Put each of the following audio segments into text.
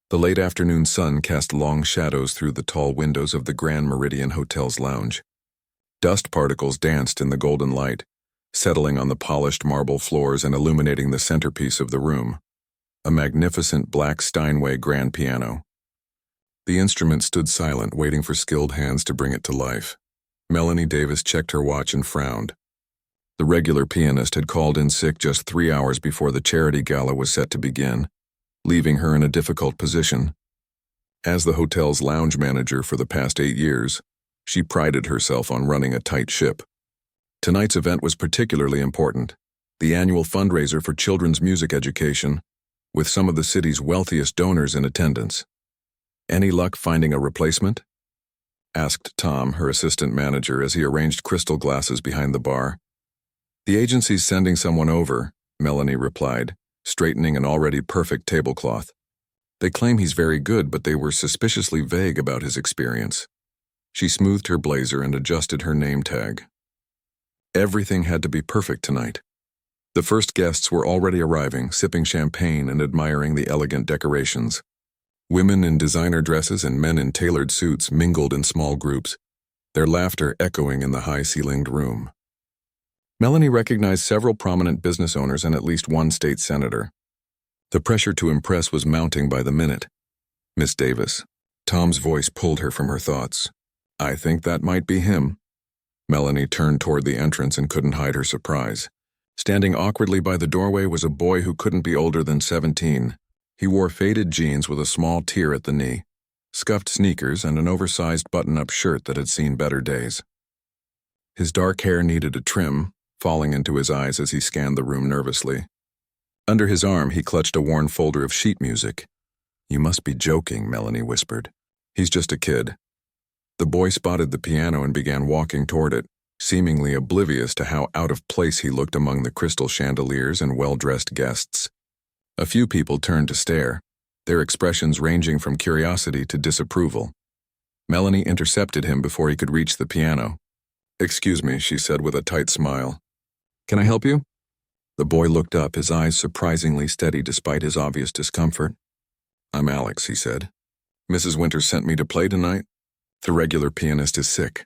The late afternoon sun cast long shadows through the tall windows of the Grand Meridian Hotel's lounge. Dust particles danced in the golden light, settling on the polished marble floors and illuminating the centerpiece of the room, a magnificent black Steinway grand piano. The instrument stood silent, waiting for skilled hands to bring it to life. Melanie Davis checked her watch and frowned. The regular pianist had called in sick just 3 hours before the charity gala was set to begin, leaving her in a difficult position. As the hotel's lounge manager for the past 8 years, she prided herself on running a tight ship. Tonight's event was particularly important, the annual fundraiser for children's music education, with some of the city's wealthiest donors in attendance. "Any luck finding a replacement?" asked Tom, her assistant manager, as he arranged crystal glasses behind the bar. "The agency's sending someone over," Melanie replied, straightening an already perfect tablecloth. "They claim he's very good, but they were suspiciously vague about his experience." She smoothed her blazer and adjusted her name tag. Everything had to be perfect tonight. The first guests were already arriving, sipping champagne and admiring the elegant decorations. Women in designer dresses and men in tailored suits mingled in small groups, their laughter echoing in the high-ceilinged room. Melanie recognized several prominent business owners and at least one state senator. The pressure to impress was mounting by the minute. "Miss Davis." Tom's voice pulled her from her thoughts. "I think that might be him." Melanie turned toward the entrance and couldn't hide her surprise. Standing awkwardly by the doorway was a boy who couldn't be older than 17. He wore faded jeans with a small tear at the knee, scuffed sneakers, and an oversized button-up shirt that had seen better days. His dark hair needed a trim, falling into his eyes as he scanned the room nervously. Under his arm, he clutched a worn folder of sheet music. "You must be joking," Melanie whispered. "He's just a kid." The boy spotted the piano and began walking toward it, seemingly oblivious to how out of place he looked among the crystal chandeliers and well-dressed guests. A few people turned to stare, their expressions ranging from curiosity to disapproval. Melanie intercepted him before he could reach the piano. "Excuse me," she said with a tight smile. "Can I help you?" The boy looked up, his eyes surprisingly steady despite his obvious discomfort. "I'm Alex," he said. "Mrs. Winters sent me to play tonight. The regular pianist is sick."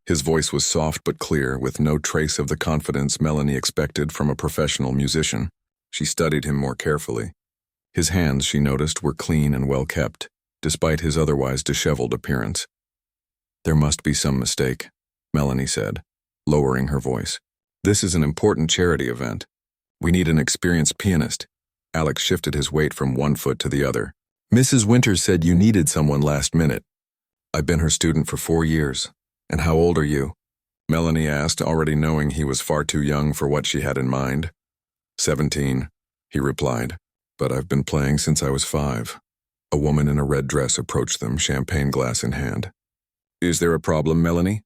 His voice was soft but clear, with no trace of the confidence Melanie expected from a professional musician. She studied him more carefully. His hands, she noticed, were clean and well kept, despite his otherwise disheveled appearance. "There must be some mistake," Melanie said, lowering her voice. "This is an important charity event. We need an experienced pianist." Alex shifted his weight from one foot to the other. "Mrs. Winters said you needed someone last minute. I've been her student for 4 years. And how old are you?" Melanie asked, already knowing he was far too young for what she had in mind. 17, he replied, "but I've been playing since I was 5. A woman in a red dress approached them, champagne glass in hand. "Is there a problem, Melanie?"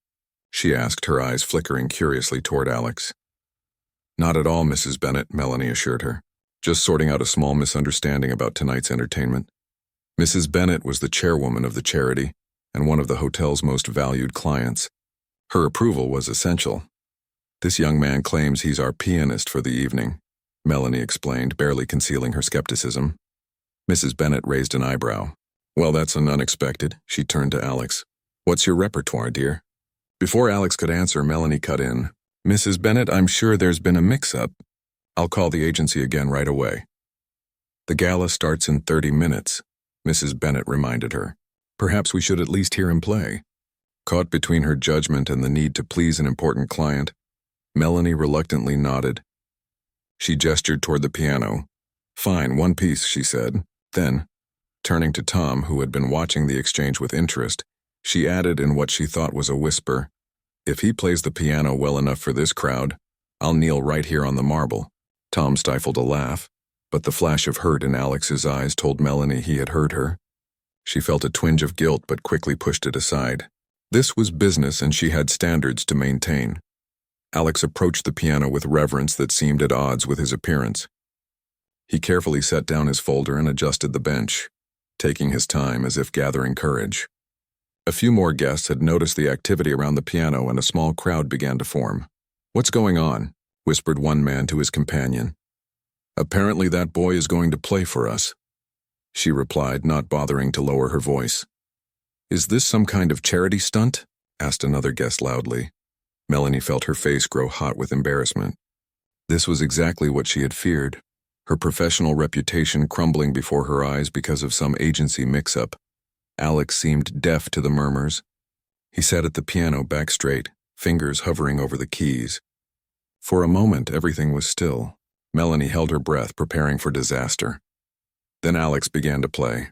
she asked, her eyes flickering curiously toward Alex. "Not at all, Mrs. Bennett," Melanie assured her. "Just sorting out a small misunderstanding about tonight's entertainment." Mrs. Bennett was the chairwoman of the charity and one of the hotel's most valued clients. Her approval was essential. "This young man claims he's our pianist for the evening," Melanie explained, barely concealing her skepticism. Mrs. Bennett raised an eyebrow. "Well, that's unexpected." She turned to Alex. "What's your repertoire, dear?" Before Alex could answer, Melanie cut in. "Mrs. Bennett, I'm sure there's been a mix-up. I'll call the agency again right away." "The gala starts in 30 minutes, Mrs. Bennett reminded her. "Perhaps we should at least hear him play." Caught between her judgment and the need to please an important client, Melanie reluctantly nodded. She gestured toward the piano. "Fine, one piece," she said. Then, turning to Tom, who had been watching the exchange with interest, she added in what she thought was a whisper, "If he plays the piano well enough for this crowd, I'll kneel right here on the marble." Tom stifled a laugh, but the flash of hurt in Alex's eyes told Melanie he had hurt her. She felt a twinge of guilt but quickly pushed it aside. This was business and she had standards to maintain. Alex approached the piano with reverence that seemed at odds with his appearance. He carefully set down his folder and adjusted the bench, taking his time as if gathering courage. A few more guests had noticed the activity around the piano and a small crowd began to form. "What's going on?" whispered one man to his companion. "Apparently that boy is going to play for us." she replied, not bothering to lower her voice. Is this some kind of charity stunt? Asked another guest loudly. Melanie felt her face grow hot with embarrassment. This was exactly what she had feared, her professional reputation crumbling before her eyes because of some agency mix-up. Alex seemed deaf to the murmurs. He sat at the piano back straight, fingers hovering over the keys. For a moment, everything was still. Melanie held her breath, preparing for disaster. Then Alex began to play.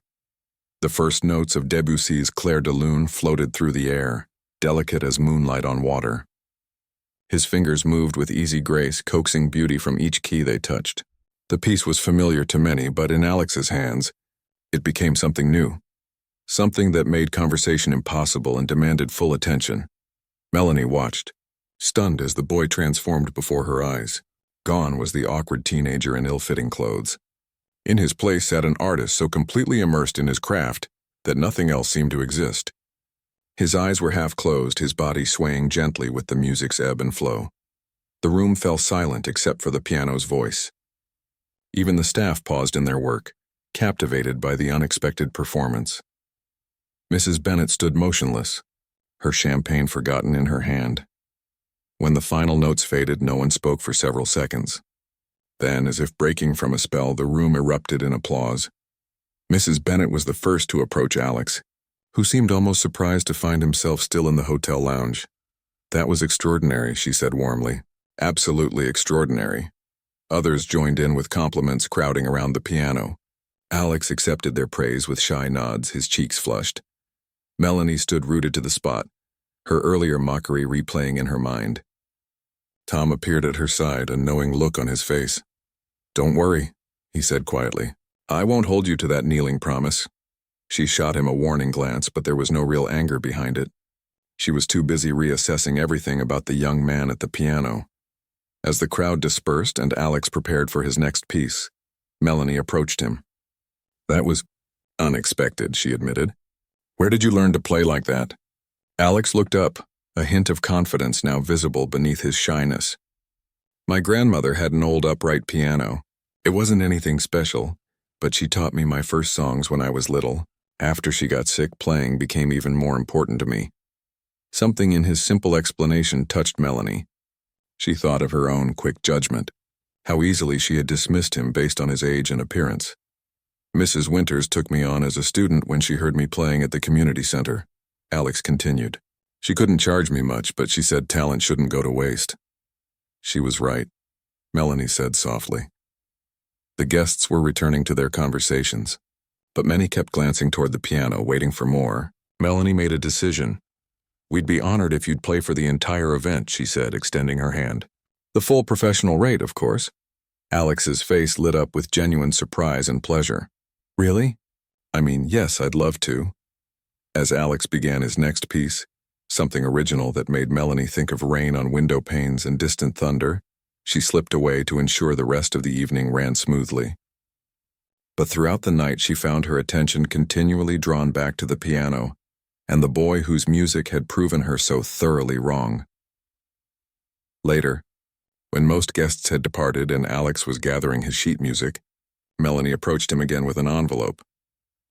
The first notes of Debussy's Clair de Lune floated through the air, delicate as moonlight on water. His fingers moved with easy grace, coaxing beauty from each key they touched. The piece was familiar to many, but in Alex's hands, it became something new. Something that made conversation impossible and demanded full attention. Melanie watched, stunned as the boy transformed before her eyes. Gone was the awkward teenager in ill-fitting clothes. In his place sat an artist so completely immersed in his craft that nothing else seemed to exist. His eyes were half closed, his body swaying gently with the music's ebb and flow. The room fell silent except for the piano's voice. Even the staff paused in their work, captivated by the unexpected performance. Mrs. Bennet stood motionless, her champagne forgotten in her hand. When the final notes faded, no one spoke for several seconds. Then, as if breaking from a spell, the room erupted in applause. Mrs. Bennet was the first to approach Alex, who seemed almost surprised to find himself still in the hotel lounge. That was extraordinary, she said warmly. Absolutely extraordinary. Others joined in with compliments, crowding around the piano. Alex accepted their praise with shy nods, his cheeks flushed. Melanie stood rooted to the spot, her earlier mockery replaying in her mind. Tom appeared at her side, a knowing look on his face. Don't worry, he said quietly. I won't hold you to that kneeling promise. She shot him a warning glance, but there was no real anger behind it. She was too busy reassessing everything about the young man at the piano. As the crowd dispersed and Alex prepared for his next piece, Melanie approached him. That was unexpected, she admitted. Where did you learn to play like that? Alex looked up, a hint of confidence now visible beneath his shyness. My grandmother had an old upright piano. It wasn't anything special, but she taught me my first songs when I was little. After she got sick, playing became even more important to me. Something in his simple explanation touched Melanie. She thought of her own quick judgment, how easily she had dismissed him based on his age and appearance. Mrs. Winters took me on as a student when she heard me playing at the community center, Alex continued. She couldn't charge me much, but she said talent shouldn't go to waste. She was right, Melanie said softly. The guests were returning to their conversations, but many kept glancing toward the piano, waiting for more. Melanie made a decision. We'd be honored if you'd play for the entire event, she said, extending her hand. The full professional rate, of course. Alex's face lit up with genuine surprise and pleasure. Really? I mean, yes, I'd love to. As Alex began his next piece, something original that made Melanie think of rain on window panes and distant thunder, she slipped away to ensure the rest of the evening ran smoothly. But throughout the night she found her attention continually drawn back to the piano and the boy whose music had proven her so thoroughly wrong. Later, when most guests had departed and Alex was gathering his sheet music, Melanie approached him again with an envelope.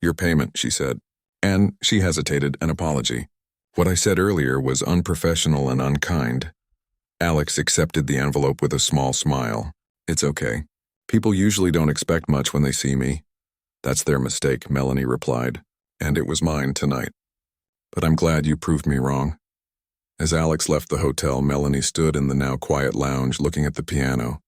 Your payment, she said. And she hesitated, an apology. What I said earlier was unprofessional and unkind. Alex accepted the envelope with a small smile. It's okay. People usually don't expect much when they see me. That's their mistake, Melanie replied, and it was mine tonight. But I'm glad you proved me wrong. As Alex left the hotel, Melanie stood in the now quiet lounge looking at the piano.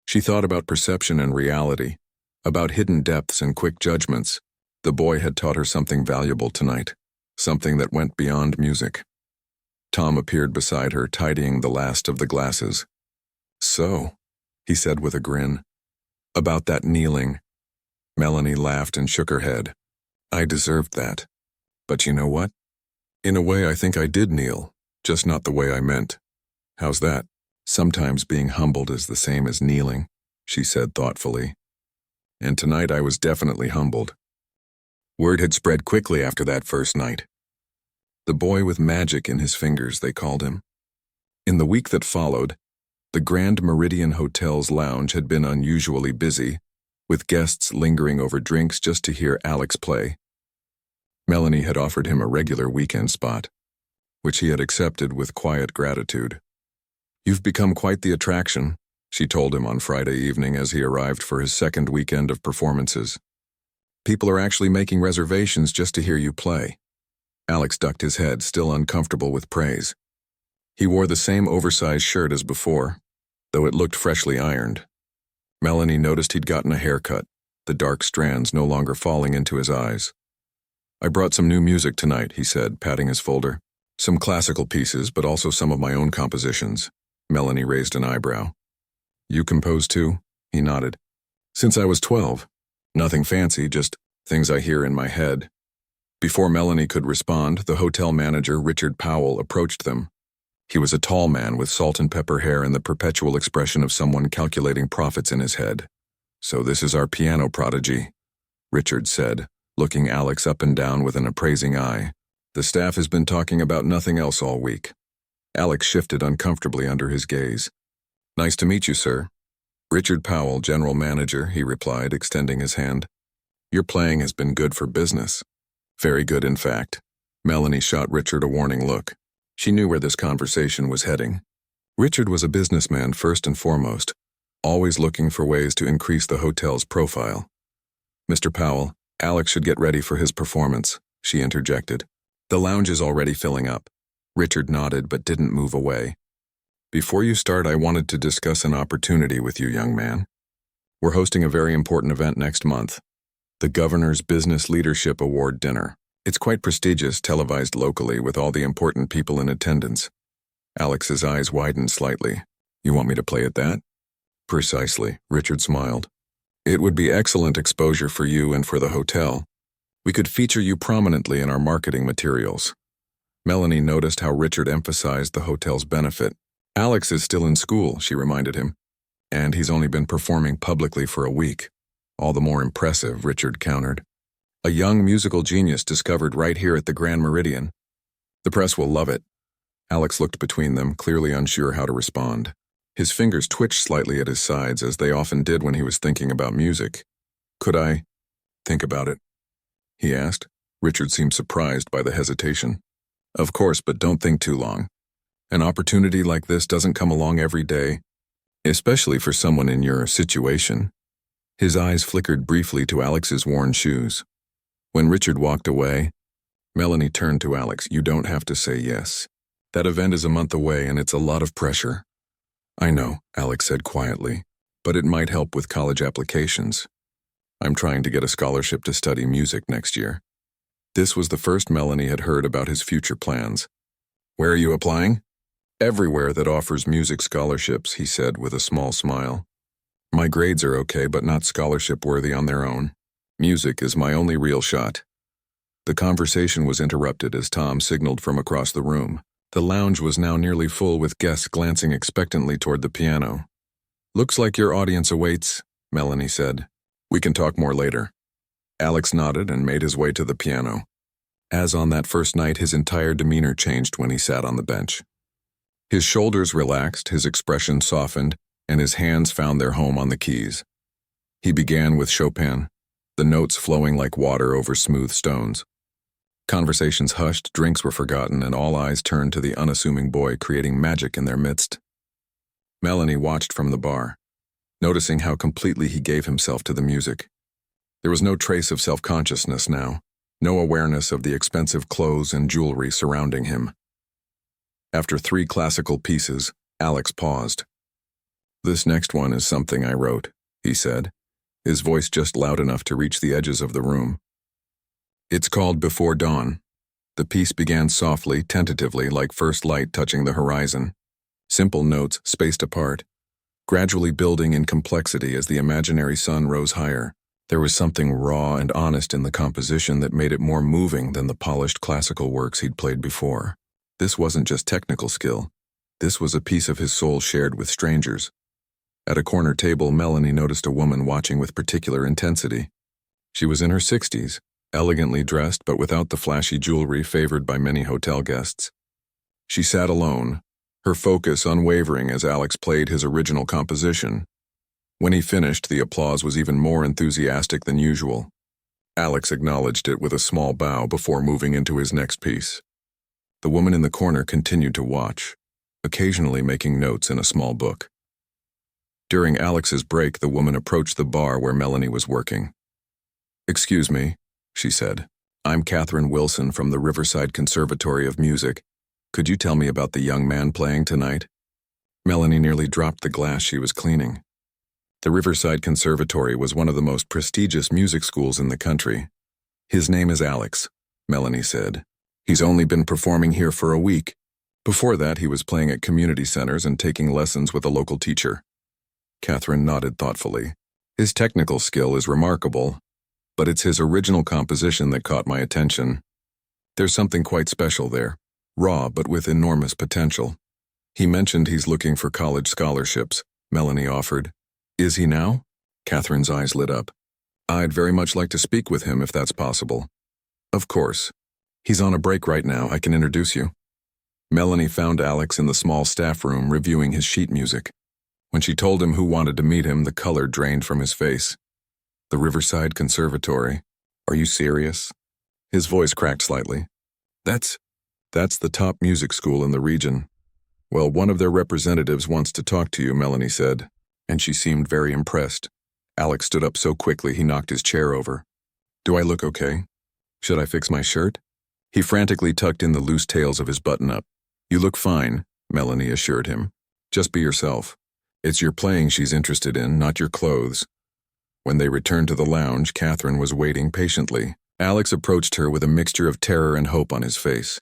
She thought about perception and reality, about hidden depths and quick judgments. The boy had taught her something valuable tonight, something that went beyond music. Tom appeared beside her, tidying the last of the glasses. So, he said with a grin. About that kneeling. Melanie laughed and shook her head. I deserved that. But you know what? In a way, I think I did kneel, just not the way I meant. How's that? Sometimes being humbled is the same as kneeling, she said thoughtfully. And tonight I was definitely humbled. Word had spread quickly after that first night. The boy with magic in his fingers, they called him. In the week that followed, the Grand Meridian Hotel's lounge had been unusually busy, with guests lingering over drinks just to hear Alex play. Melanie had offered him a regular weekend spot, which he had accepted with quiet gratitude. "You've become quite the attraction," she told him on Friday evening as he arrived for his second weekend of performances. "People are actually making reservations just to hear you play." Alex ducked his head, still uncomfortable with praise. He wore the same oversized shirt as before, though it looked freshly ironed. Melanie noticed he'd gotten a haircut, the dark strands no longer falling into his eyes. "I brought some new music tonight," he said, patting his folder. "Some classical pieces, but also some of my own compositions." Melanie raised an eyebrow. "You compose too?" He nodded. "Since I was 12. Nothing fancy, just things I hear in my head." Before Melanie could respond, the hotel manager, Richard Powell, approached them. He was a tall man with salt and pepper hair and the perpetual expression of someone calculating profits in his head. "So this is our piano prodigy," Richard said, looking Alex up and down with an appraising eye. "The staff has been talking about nothing else all week." Alex shifted uncomfortably under his gaze. "Nice to meet you, sir." "Richard Powell, general manager," he replied, extending his hand. "Your playing has been good for business." "Very good, in fact." Melanie shot Richard a warning look. She knew where this conversation was heading. Richard was a businessman first and foremost, always looking for ways to increase the hotel's profile. "Mr. Powell, Alex should get ready for his performance," she interjected. "The lounge is already filling up." Richard nodded but didn't move away. "Before you start, I wanted to discuss an opportunity with you, young man. We're hosting a very important event next month, the Governor's Business Leadership Award dinner. It's quite prestigious, televised locally with all the important people in attendance." Alex's eyes widened slightly. "You want me to play at that?" "Precisely," Richard smiled. "It would be excellent exposure for you and for the hotel. We could feature you prominently in our marketing materials." Melanie noticed how Richard emphasized the hotel's benefit. "Alex is still in school," she reminded him, "and he's only been performing publicly for a week." "All the more impressive," Richard countered. "A young musical genius discovered right here at the Grand Meridian. The press will love it." Alex looked between them, clearly unsure how to respond. His fingers twitched slightly at his sides, as they often did when he was thinking about music. "Could I think about it?" he asked. Richard seemed surprised by the hesitation. "Of course, but don't think too long. An opportunity like this doesn't come along every day, especially for someone in your situation." His eyes flickered briefly to Alex's worn shoes. When Richard walked away, Melanie turned to Alex. "You don't have to say yes. That event is a month away and it's a lot of pressure." "I know," Alex said quietly, "but it might help with college applications. I'm trying to get a scholarship to study music next year." This was the first Melanie had heard about his future plans. "Where are you applying?" "Everywhere that offers music scholarships," he said with a small smile. "My grades are okay, but not scholarship-worthy on their own. Music is my only real shot." The conversation was interrupted as Tom signaled from across the room. The lounge was now nearly full with guests glancing expectantly toward the piano. "Looks like your audience awaits," Melanie said. "We can talk more later." Alex nodded and made his way to the piano. As on that first night, his entire demeanor changed when he sat on the bench. His shoulders relaxed, his expression softened, and his hands found their home on the keys. He began with Chopin, the notes flowing like water over smooth stones. Conversations hushed, drinks were forgotten, and all eyes turned to the unassuming boy creating magic in their midst. Melanie watched from the bar, noticing how completely he gave himself to the music. There was no trace of self-consciousness now, no awareness of the expensive clothes and jewelry surrounding him. After 3 classical pieces, Alex paused. "This next one is something I wrote," he said, his voice just loud enough to reach the edges of the room. "It's called Before Dawn." The piece began softly, tentatively, like first light touching the horizon. Simple notes, spaced apart, gradually building in complexity as the imaginary sun rose higher. There was something raw and honest in the composition that made it more moving than the polished classical works he'd played before. This wasn't just technical skill. This was a piece of his soul shared with strangers. At a corner table, Melanie noticed a woman watching with particular intensity. She was in her 60s, elegantly dressed but without the flashy jewelry favored by many hotel guests. She sat alone, her focus unwavering as Alex played his original composition. When he finished, the applause was even more enthusiastic than usual. Alex acknowledged it with a small bow before moving into his next piece. The woman in the corner continued to watch, occasionally making notes in a small book. During Alex's break, the woman approached the bar where Melanie was working. "Excuse me," she said. "I'm Catherine Wilson from the Riverside Conservatory of Music. Could you tell me about the young man playing tonight?" Melanie nearly dropped the glass she was cleaning. The Riverside Conservatory was one of the most prestigious music schools in the country. "His name is Alex," Melanie said. "He's only been performing here for a week. Before that, he was playing at community centers and taking lessons with a local teacher." Catherine nodded thoughtfully. "His technical skill is remarkable, but it's his original composition that caught my attention. There's something quite special there, raw but with enormous potential." "He mentioned he's looking for college scholarships," Melanie offered. "Is he now?" Catherine's eyes lit up. "I'd very much like to speak with him if that's possible." "Of course. He's on a break right now. I can introduce you." Melanie found Alex in the small staff room reviewing his sheet music. When she told him who wanted to meet him, the color drained from his face. "The Riverside Conservatory? Are you serious?" His voice cracked slightly. That's the top music school in the region." "Well, one of their representatives wants to talk to you," Melanie said, and she seemed very impressed. Alex stood up so quickly he knocked his chair over. "Do I look okay? Should I fix my shirt?" He frantically tucked in the loose tails of his button-up. "You look fine," Melanie assured him. "Just be yourself. It's your playing she's interested in, not your clothes." When they returned to the lounge, Catherine was waiting patiently. Alex approached her with a mixture of terror and hope on his face.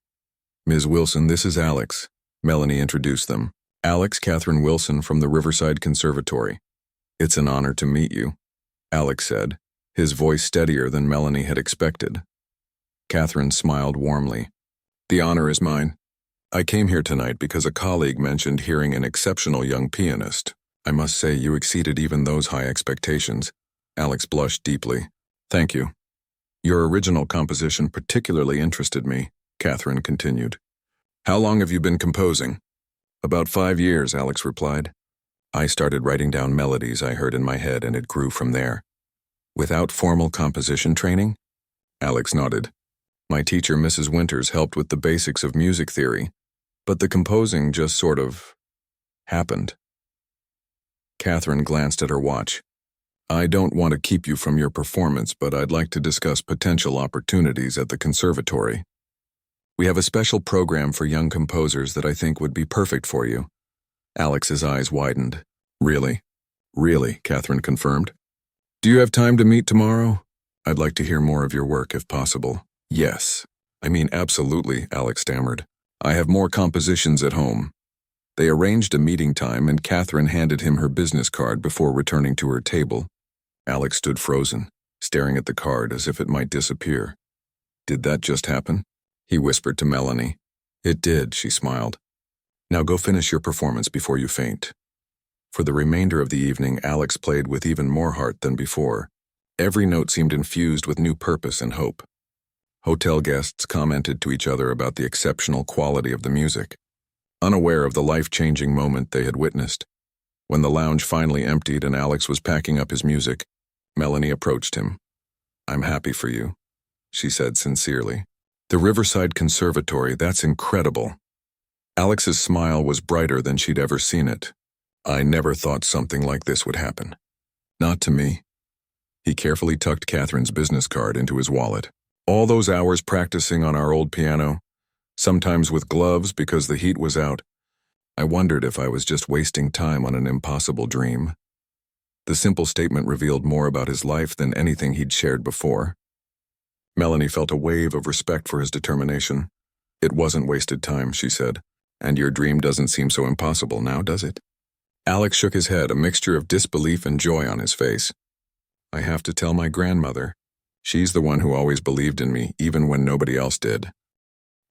"Ms. Wilson, this is Alex," Melanie introduced them. "Alex Catherine Wilson from the Riverside Conservatory. It's an honor to meet you," Alex said, his voice steadier than Melanie had expected. Catherine smiled warmly. "The honor is mine. I came here tonight because a colleague mentioned hearing an exceptional young pianist. I must say you exceeded even those high expectations." Alex blushed deeply. "Thank you. Your original composition particularly interested me," Catherine continued. "How long have you been composing?" "About 5 years," Alex replied. "I started writing down melodies I heard in my head and it grew from there." "Without formal composition training?" Alex nodded. "My teacher, Mrs. Winters, helped with the basics of music theory, but the composing just sort of happened." Catherine glanced at her watch. "I don't want to keep you from your performance, but I'd like to discuss potential opportunities at the conservatory. We have a special program for young composers that I think would be perfect for you." Alex's eyes widened. "Really?" "Really," Catherine confirmed. "Do you have time to meet tomorrow? I'd like to hear more of your work if possible." "Yes. I mean, absolutely," Alex stammered. "I have more compositions at home." They arranged a meeting time and Catherine handed him her business card before returning to her table. Alex stood frozen, staring at the card as if it might disappear. "Did that just happen?" he whispered to Melanie. "It did," she smiled. "Now go finish your performance before you faint." For the remainder of the evening, Alex played with even more heart than before. Every note seemed infused with new purpose and hope. Hotel guests commented to each other about the exceptional quality of the music, unaware of the life-changing moment they had witnessed. When the lounge finally emptied and Alex was packing up his music, Melanie approached him. "I'm happy for you," she said sincerely. "The Riverside Conservatory, that's incredible." Alex's smile was brighter than she'd ever seen it. "I never thought something like this would happen. Not to me." He carefully tucked Catherine's business card into his wallet. "All those hours practicing on our old piano, sometimes with gloves because the heat was out, I wondered if I was just wasting time on an impossible dream." The simple statement revealed more about his life than anything he'd shared before. Melanie felt a wave of respect for his determination. "It wasn't wasted time," she said. "And your dream doesn't seem so impossible now, does it?" Alex shook his head, a mixture of disbelief and joy on his face. "I have to tell my grandmother. She's the one who always believed in me, even when nobody else did."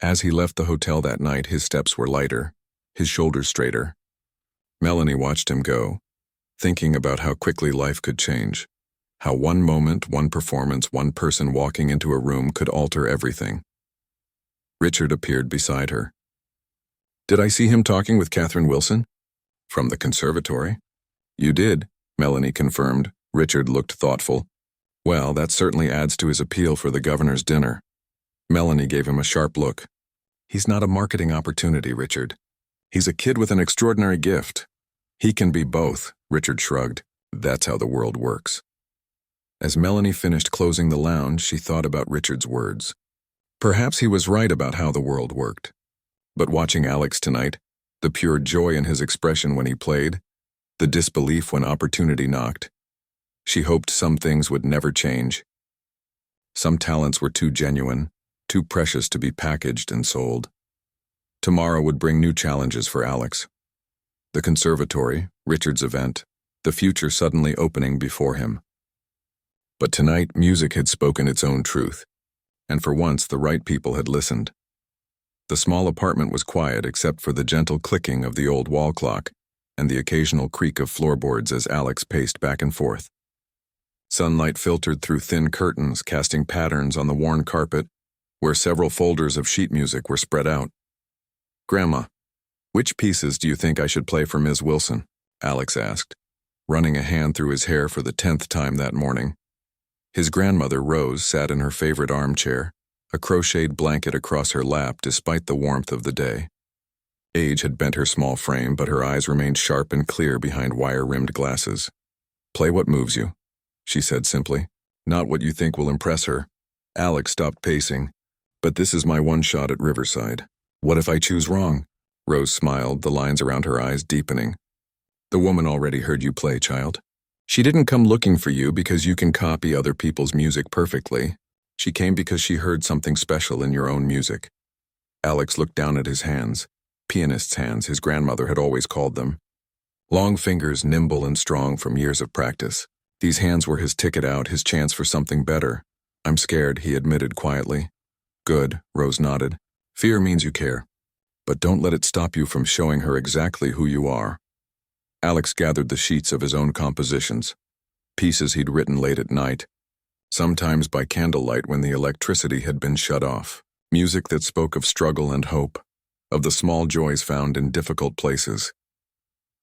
As he left the hotel that night, his steps were lighter, his shoulders straighter. Melanie watched him go, thinking about how quickly life could change, how one moment, one performance, one person walking into a room could alter everything. Richard appeared beside her. "Did I see him talking with Catherine Wilson?" "From the conservatory?" "You did. Melanie confirmed. Richard looked thoughtful. Well, that certainly adds to his appeal for the governor's dinner. Melanie gave him a sharp look. He's not a marketing opportunity, Richard. He's a kid with an extraordinary gift. He can be both, Richard shrugged. That's how the world works. As Melanie finished closing the lounge, she thought about Richard's words. Perhaps he was right about how the world worked. But watching Alex tonight, the pure joy in his expression when he played, the disbelief when opportunity knocked, she hoped some things would never change. Some talents were too genuine, too precious to be packaged and sold. Tomorrow would bring new challenges for Alex. The conservatory, Richard's event, the future suddenly opening before him. But tonight, music had spoken its own truth, and for once the right people had listened. The small apartment was quiet except for the gentle clicking of the old wall clock and the occasional creak of floorboards as Alex paced back and forth. Sunlight filtered through thin curtains, casting patterns on the worn carpet, where several folders of sheet music were spread out. Grandma, which pieces do you think I should play for Ms. Wilson? Alex asked, running a hand through his hair for the 10th time that morning. His grandmother, Rose, sat in her favorite armchair, a crocheted blanket across her lap despite the warmth of the day. Age had bent her small frame, but her eyes remained sharp and clear behind wire-rimmed glasses. Play what moves you, she said simply, not what you think will impress her. Alex stopped pacing. But this is my one shot at Riverside. What if I choose wrong? Rose smiled, the lines around her eyes deepening. The woman already heard you play, child. She didn't come looking for you because you can copy other people's music perfectly. She came because she heard something special in your own music. Alex looked down at his hands, pianist's hands his grandmother had always called them. Long fingers, nimble and strong from years of practice. These hands were his ticket out, his chance for something better. I'm scared, he admitted quietly. Good, Rose nodded. Fear means you care. But don't let it stop you from showing her exactly who you are. Alex gathered the sheets of his own compositions, pieces he'd written late at night, sometimes by candlelight when the electricity had been shut off. Music that spoke of struggle and hope, of the small joys found in difficult places.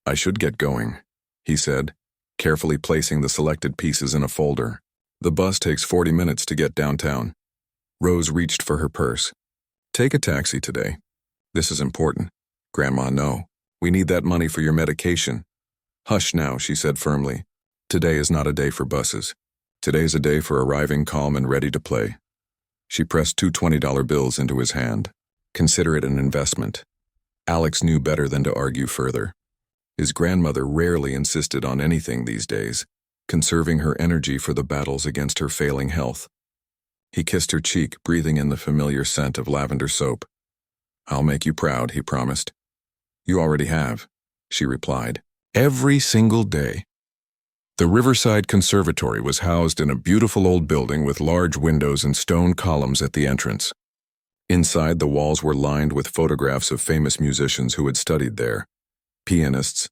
I should get going, he said, carefully placing the selected pieces in a folder. The bus takes 40 minutes to get downtown. Rose reached for her purse. Take a taxi today. This is important. Grandma, no. We need that money for your medication. Hush now, she said firmly. Today is not a day for buses. Today's a day for arriving calm and ready to play. She pressed two $20 bills into his hand. Consider it an investment. Alex knew better than to argue further. His grandmother rarely insisted on anything these days, conserving her energy for the battles against her failing health. He kissed her cheek, breathing in the familiar scent of lavender soap. I'll make you proud, he promised. You already have, she replied. Every single day. The Riverside Conservatory was housed in a beautiful old building with large windows and stone columns at the entrance. Inside, the walls were lined with photographs of famous musicians who had studied there. Pianists,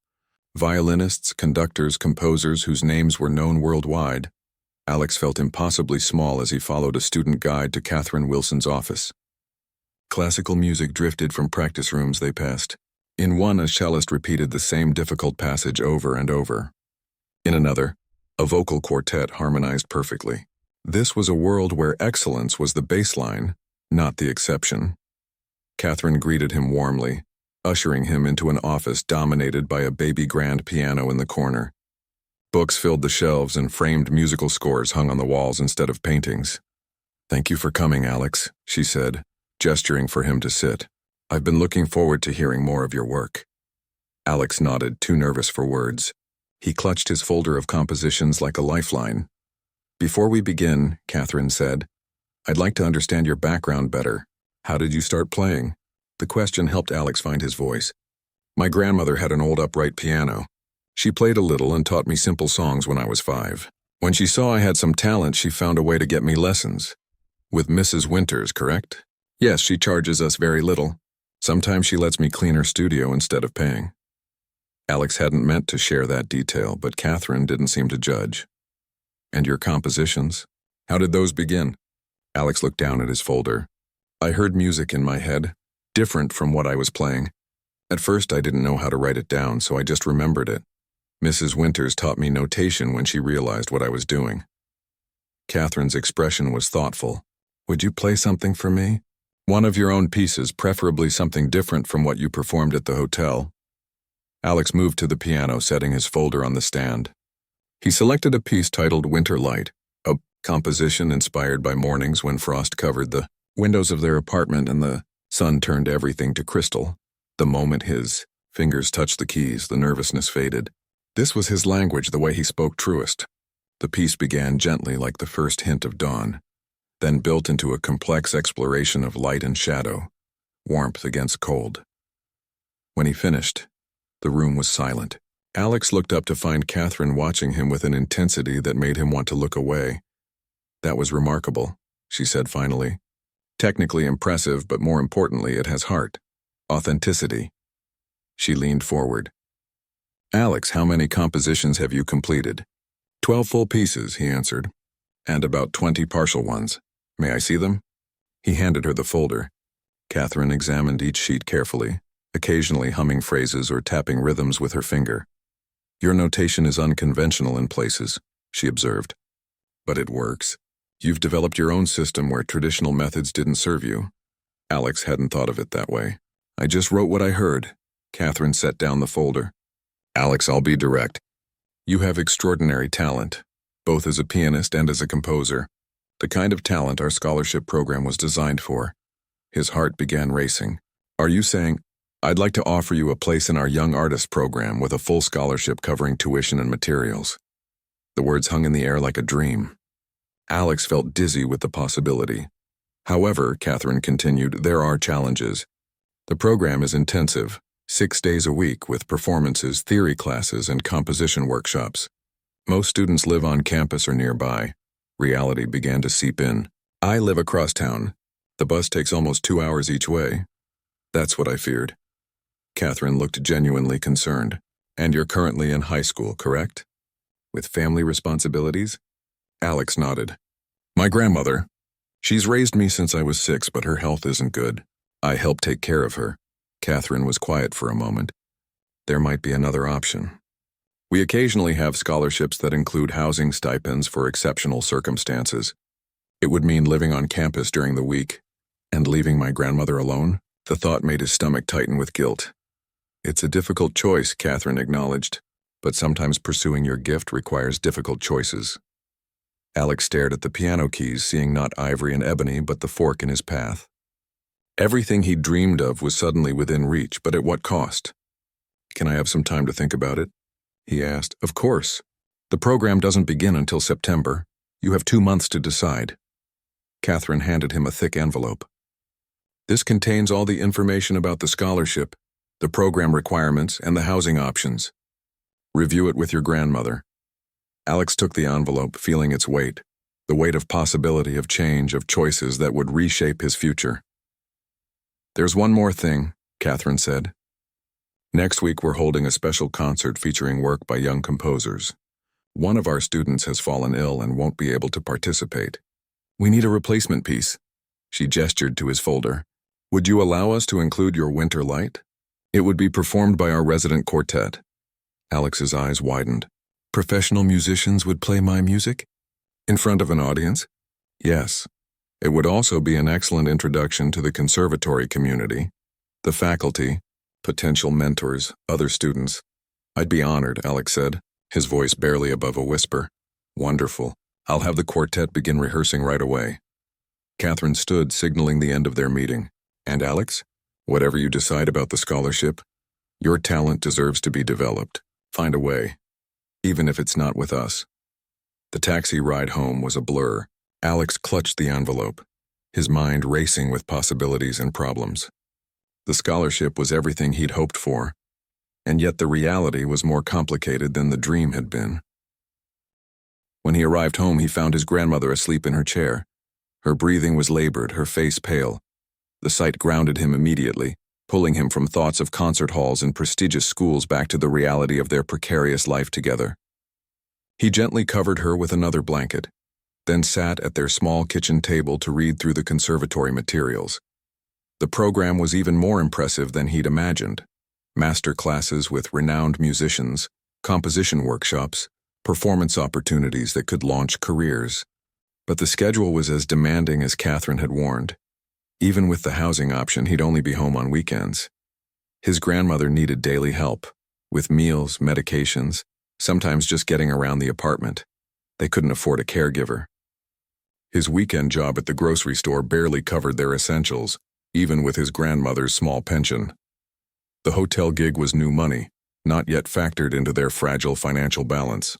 violinists, conductors, composers whose names were known worldwide. Alex felt impossibly small as he followed a student guide to Catherine Wilson's office. Classical music drifted from practice rooms they passed. In one, a cellist repeated the same difficult passage over and over. In another, a vocal quartet harmonized perfectly. This was a world where excellence was the baseline, not the exception. Catherine greeted him warmly, ushering him into an office dominated by a baby grand piano in the corner. Books filled the shelves and framed musical scores hung on the walls instead of paintings. Thank you for coming, Alex, she said, gesturing for him to sit. I've been looking forward to hearing more of your work. Alex nodded, too nervous for words. He clutched his folder of compositions like a lifeline. Before we begin, Catherine said, I'd like to understand your background better. How did you start playing? The question helped Alex find his voice. My grandmother had an old upright piano. She played a little and taught me simple songs when I was 5. When she saw I had some talent, she found a way to get me lessons. With Mrs. Winters, correct? Yes, she charges us very little. Sometimes she lets me clean her studio instead of paying. Alex hadn't meant to share that detail, but Catherine didn't seem to judge. And your compositions? How did those begin? Alex looked down at his folder. I heard music in my head, different from what I was playing. At first, I didn't know how to write it down, so I just remembered it. Mrs. Winters taught me notation when she realized what I was doing. Catherine's expression was thoughtful. Would you play something for me? One of your own pieces, preferably something different from what you performed at the hotel. Alex moved to the piano, setting his folder on the stand. He selected a piece titled Winter Light, a composition inspired by mornings when frost covered the windows of their apartment and the sun turned everything to crystal. The moment his fingers touched the keys, the nervousness faded. This was his language, the way he spoke truest. The piece began gently like the first hint of dawn, then built into a complex exploration of light and shadow, warmth against cold. When he finished, the room was silent. Alex looked up to find Catherine watching him with an intensity that made him want to look away. That was remarkable, she said finally. Technically impressive, but more importantly, it has heart. Authenticity. She leaned forward. Alex, how many compositions have you completed? 12 full pieces, he answered, and about 20 partial ones. May I see them? He handed her the folder. Catherine examined each sheet carefully, occasionally humming phrases or tapping rhythms with her finger. Your notation is unconventional in places, she observed. But it works. You've developed your own system where traditional methods didn't serve you. Alex hadn't thought of it that way. I just wrote what I heard. Catherine set down the folder. Alex, I'll be direct. You have extraordinary talent, both as a pianist and as a composer. The kind of talent our scholarship program was designed for. His heart began racing. Are you saying, I'd like to offer you a place in our Young Artist program with a full scholarship covering tuition and materials? The words hung in the air like a dream. Alex felt dizzy with the possibility. However, Catherine continued, there are challenges. The program is intensive, 6 days a week with performances, theory classes, and composition workshops. Most students live on campus or nearby. Reality began to seep in. I live across town. The bus takes almost 2 hours each way. That's what I feared. Catherine looked genuinely concerned. And you're currently in high school, correct? With family responsibilities? Alex nodded. My grandmother. She's raised me since I was 6, but her health isn't good. I help take care of her. Catherine was quiet for a moment. There might be another option. We occasionally have scholarships that include housing stipends for exceptional circumstances. It would mean living on campus during the week and leaving my grandmother alone. The thought made his stomach tighten with guilt. It's a difficult choice, Catherine acknowledged, but sometimes pursuing your gift requires difficult choices. Alex stared at the piano keys, seeing not ivory and ebony, but the fork in his path. Everything he dreamed of was suddenly within reach, but at what cost? Can I have some time to think about it? He asked. Of course. The program doesn't begin until September. You have 2 months to decide. Catherine handed him a thick envelope. This contains all the information about the scholarship, the program requirements, and the housing options. Review it with your grandmother. Alex took the envelope, feeling its weight, the weight of possibility, of change, of choices that would reshape his future. There's one more thing, Catherine said. Next week we're holding a special concert featuring work by young composers. One of our students has fallen ill and won't be able to participate. We need a replacement piece. She gestured to his folder. Would you allow us to include your Winter Light? It would be performed by our resident quartet. Alex's eyes widened. Professional musicians would play my music? In front of an audience? Yes. It would also be an excellent introduction to the conservatory community, the faculty, potential mentors, other students. I'd be honored, Alex said, his voice barely above a whisper. Wonderful. I'll have the quartet begin rehearsing right away. Catherine stood, signaling the end of their meeting. And Alex, whatever you decide about the scholarship, your talent deserves to be developed. Find a way, even if it's not with us. The taxi ride home was a blur. Alex clutched the envelope, his mind racing with possibilities and problems. The scholarship was everything he'd hoped for, and yet the reality was more complicated than the dream had been. When he arrived home, he found his grandmother asleep in her chair. Her breathing was labored, her face pale. The sight grounded him immediately, pulling him from thoughts of concert halls and prestigious schools back to the reality of their precarious life together. He gently covered her with another blanket, then sat at their small kitchen table to read through the conservatory materials. The program was even more impressive than he'd imagined. Master classes with renowned musicians, composition workshops, performance opportunities that could launch careers. But the schedule was as demanding as Catherine had warned. Even with the housing option, he'd only be home on weekends. His grandmother needed daily help, with meals, medications, sometimes just getting around the apartment. They couldn't afford a caregiver. His weekend job at the grocery store barely covered their essentials, even with his grandmother's small pension. The hotel gig was new money, not yet factored into their fragile financial balance.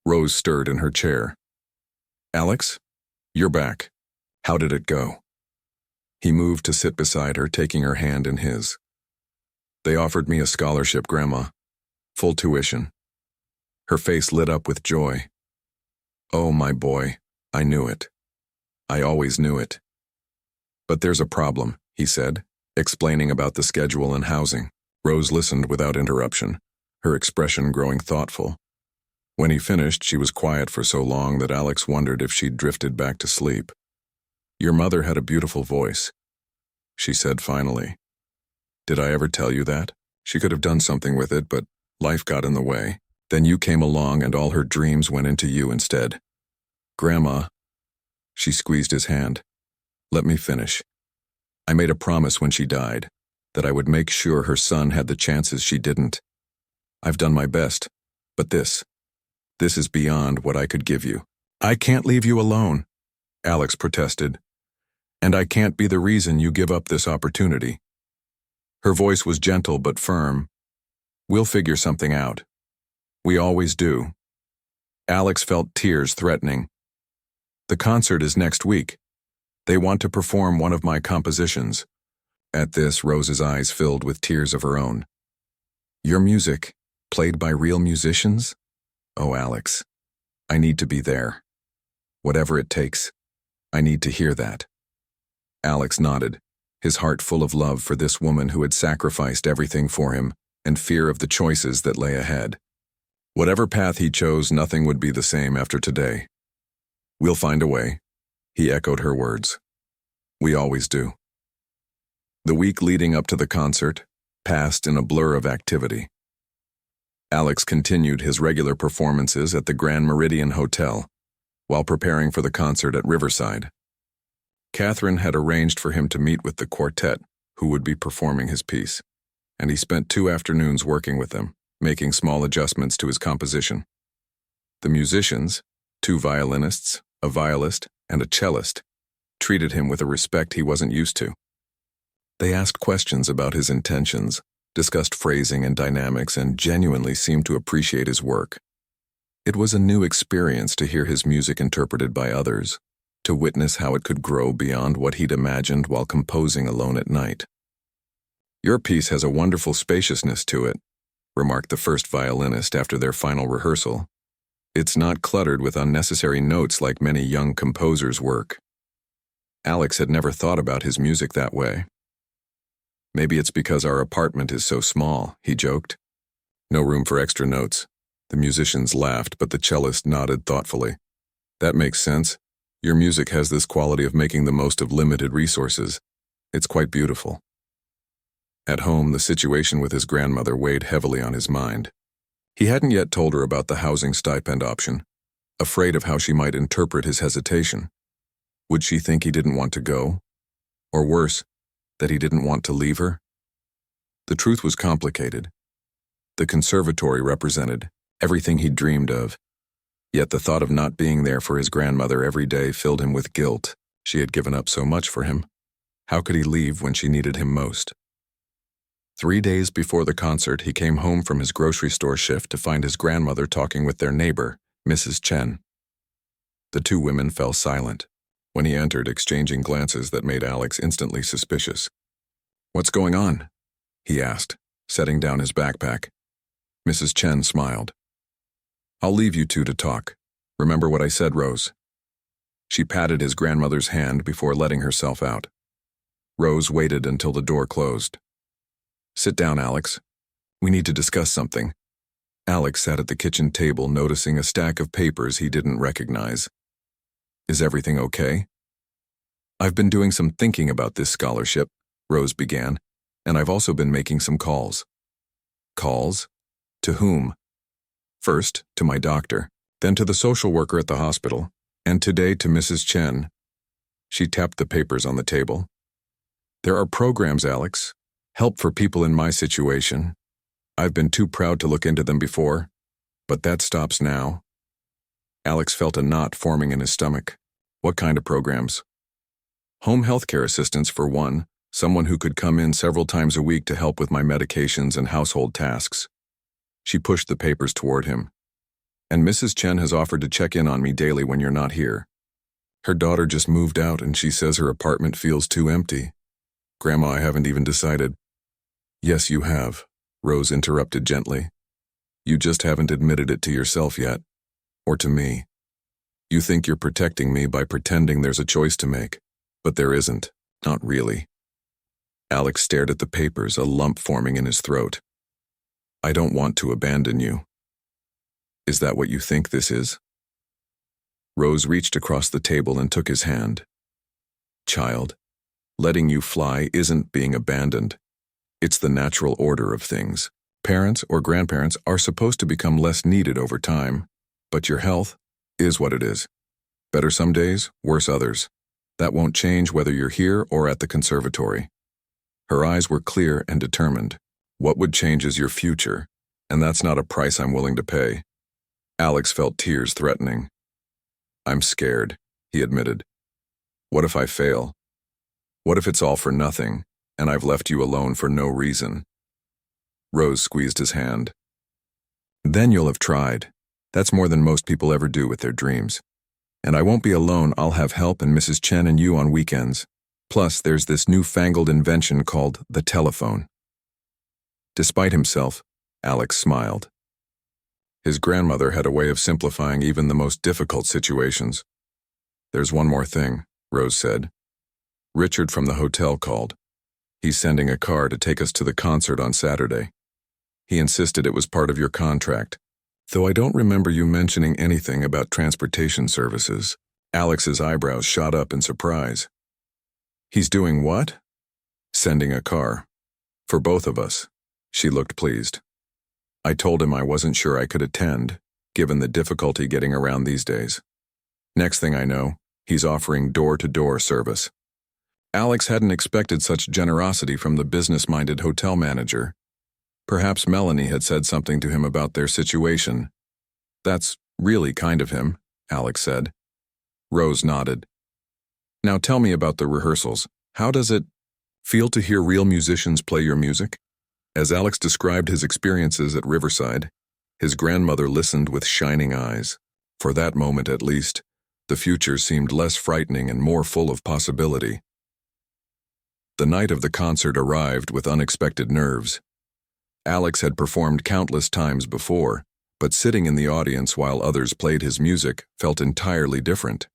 Rose stirred in her chair. "Alex, you're back. How did it go?" He moved to sit beside her, taking her hand in his. "They offered me a scholarship, Grandma. Full tuition." Her face lit up with joy. "Oh, my boy, I knew it. I always knew it." "But there's a problem," he said, explaining about the schedule and housing. Rose listened without interruption, her expression growing thoughtful. When he finished, she was quiet for so long that Alex wondered if she'd drifted back to sleep. "Your mother had a beautiful voice," she said finally. "Did I ever tell you that? She could have done something with it, but life got in the way. Then you came along and all her dreams went into you instead." "Grandma," she squeezed his hand. "Let me finish. I made a promise when she died, that I would make sure her son had the chances she didn't. I've done my best, but this is beyond what I could give you." "I can't leave you alone," Alex protested. "And I can't be the reason you give up this opportunity." Her voice was gentle but firm. "We'll figure something out. We always do." Alex felt tears threatening. "The concert is next week. They want to perform one of my compositions." At this, Rose's eyes filled with tears of her own. "Your music, played by real musicians? Oh, Alex, I need to be there. Whatever it takes, I need to hear that." Alex nodded, his heart full of love for this woman who had sacrificed everything for him and fear of the choices that lay ahead. Whatever path he chose, nothing would be the same after today. "We'll find a way," he echoed her words. "We always do." The week leading up to the concert passed in a blur of activity. Alex continued his regular performances at the Grand Meridian Hotel, while preparing for the concert at Riverside. Catherine had arranged for him to meet with the quartet who would be performing his piece, and he spent 2 afternoons working with them, making small adjustments to his composition. The musicians, 2 violinists, a violist, and a cellist, treated him with a respect he wasn't used to. They asked questions about his intentions, discussed phrasing and dynamics, and genuinely seemed to appreciate his work. It was a new experience to hear his music interpreted by others, to witness how it could grow beyond what he'd imagined while composing alone at night. "Your piece has a wonderful spaciousness to it," remarked the first violinist after their final rehearsal. "It's not cluttered with unnecessary notes like many young composers' work." Alex had never thought about his music that way. "Maybe it's because our apartment is so small," he joked. "No room for extra notes." The musicians laughed, but the cellist nodded thoughtfully. "That makes sense. Your music has this quality of making the most of limited resources. It's quite beautiful." At home, the situation with his grandmother weighed heavily on his mind. He hadn't yet told her about the housing stipend option, afraid of how she might interpret his hesitation. Would she think he didn't want to go? Or worse, that he didn't want to leave her? The truth was complicated. The conservatory represented everything he'd dreamed of. Yet the thought of not being there for his grandmother every day filled him with guilt. She had given up so much for him. How could he leave when she needed him most? 3 days before the concert, he came home from his grocery store shift to find his grandmother talking with their neighbor, Mrs. Chen. The 2 women fell silent when he entered, exchanging glances that made Alex instantly suspicious. "What's going on?" he asked, setting down his backpack. Mrs. Chen smiled. "I'll leave you 2 to talk. Remember what I said, Rose." She patted his grandmother's hand before letting herself out. Rose waited until the door closed. "Sit down, Alex. We need to discuss something." Alex sat at the kitchen table, noticing a stack of papers he didn't recognize. "Is everything okay?" "I've been doing some thinking about this scholarship," Rose began, "and I've also been making some calls." "Calls? To whom? First, to my doctor, then to the social worker at the hospital, and today to Mrs. Chen. She tapped the papers on the table. There are programs, Alex. Help for people in my situation. I've been too proud to look into them before, but that stops now. Alex felt a knot forming in his stomach. What kind of programs? Home healthcare assistance for one, someone who could come in several times a week to help with my medications and household tasks. She pushed the papers toward him. And Mrs. Chen has offered to check in on me daily when you're not here. Her daughter just moved out and she says her apartment feels too empty. Grandma, I haven't even decided. Yes, you have, Rose interrupted gently. You just haven't admitted it to yourself yet. Or to me. You think you're protecting me by pretending there's a choice to make, but there isn't, not really. Alex stared at the papers, a lump forming in his throat. I don't want to abandon you. Is that what you think this is? Rose reached across the table and took his hand. Child, letting you fly isn't being abandoned. It's the natural order of things. Parents or grandparents are supposed to become less needed over time, but your health is what it is. Better some days, worse others. That won't change whether you're here or at the conservatory. Her eyes were clear and determined. What would change is your future, and that's not a price I'm willing to pay. Alex felt tears threatening. I'm scared, he admitted. What if I fail? What if it's all for nothing, and I've left you alone for no reason? Rose squeezed his hand. Then you'll have tried. That's more than most people ever do with their dreams. And I won't be alone, I'll have help and Mrs. Chen and you on weekends. Plus, there's this newfangled invention called the telephone. Despite himself, Alex smiled. His grandmother had a way of simplifying even the most difficult situations. There's one more thing, Rose said. Richard from the hotel called. He's sending a car to take us to the concert on Saturday. He insisted it was part of your contract, though I don't remember you mentioning anything about transportation services. Alex's eyebrows shot up in surprise. He's doing what? Sending a car. For both of us. She looked pleased. I told him I wasn't sure I could attend, given the difficulty getting around these days. Next thing I know, he's offering door-to-door service. Alex hadn't expected such generosity from the business-minded hotel manager. Perhaps Melanie had said something to him about their situation. That's really kind of him, Alex said. Rose nodded. Now tell me about the rehearsals. How does it feel to hear real musicians play your music? As Alex described his experiences at Riverside, his grandmother listened with shining eyes. For that moment at least, the future seemed less frightening and more full of possibility. The night of the concert arrived with unexpected nerves. Alex had performed countless times before, but sitting in the audience while others played his music felt entirely different.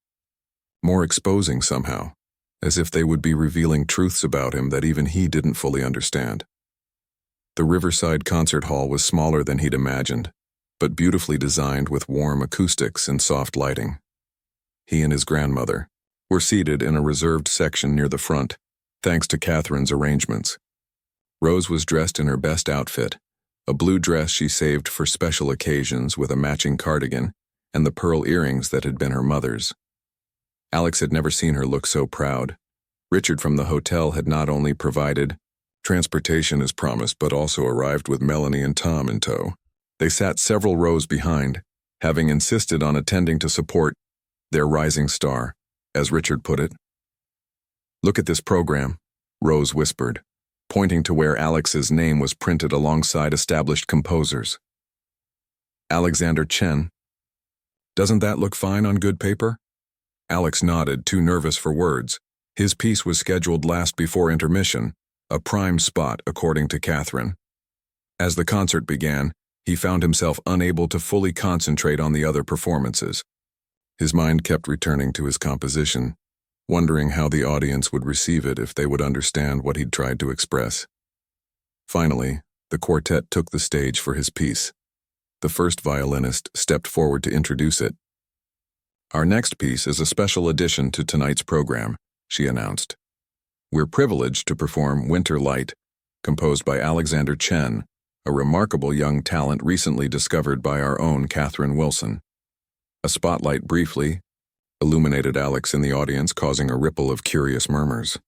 More exposing somehow, as if they would be revealing truths about him that even he didn't fully understand. The Riverside concert hall was smaller than he'd imagined, but beautifully designed with warm acoustics and soft lighting. He and his grandmother were seated in a reserved section near the front, thanks to Catherine's arrangements. Rose was dressed in her best outfit, a blue dress she saved for special occasions with a matching cardigan and the pearl earrings that had been her mother's. Alex had never seen her look so proud. Richard from the hotel had not only provided transportation as promised, but also arrived with Melanie and Tom in tow. They sat several rows behind, having insisted on attending to support their rising star, as Richard put it. Look at this program, Rose whispered, pointing to where Alex's name was printed alongside established composers. Alexander Chen. Doesn't that look fine on good paper? Alex nodded, too nervous for words. His piece was scheduled last before intermission, a prime spot according to Catherine. As the concert began, he found himself unable to fully concentrate on the other performances. His mind kept returning to his composition, wondering how the audience would receive it if they would understand what he'd tried to express. Finally, the quartet took the stage for his piece. The first violinist stepped forward to introduce it. Our next piece is a special addition to tonight's program, she announced. We're privileged to perform Winter Light, composed by Alexander Chen, a remarkable young talent recently discovered by our own Catherine Wilson. A spotlight briefly illuminated Alex in the audience, causing a ripple of curious murmurs.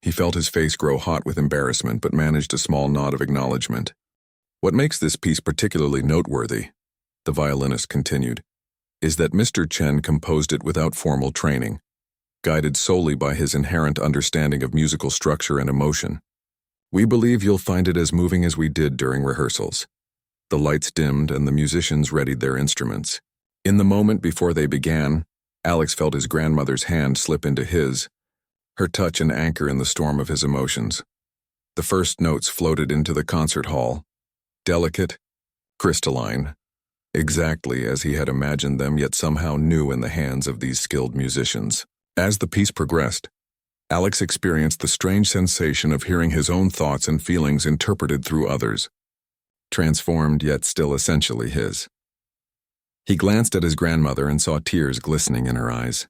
He felt his face grow hot with embarrassment, but managed a small nod of acknowledgement. What makes this piece particularly noteworthy, the violinist continued, is that Mr. Chen composed it without formal training, guided solely by his inherent understanding of musical structure and emotion. We believe you'll find it as moving as we did during rehearsals. The lights dimmed and the musicians readied their instruments. In the moment before they began, Alex felt his grandmother's hand slip into his, her touch an anchor in the storm of his emotions. The first notes floated into the concert hall, delicate, crystalline, exactly as he had imagined them, yet somehow new in the hands of these skilled musicians. As the piece progressed, Alex experienced the strange sensation of hearing his own thoughts and feelings interpreted through others, transformed yet still essentially his. He glanced at his grandmother and saw tears glistening in her eyes.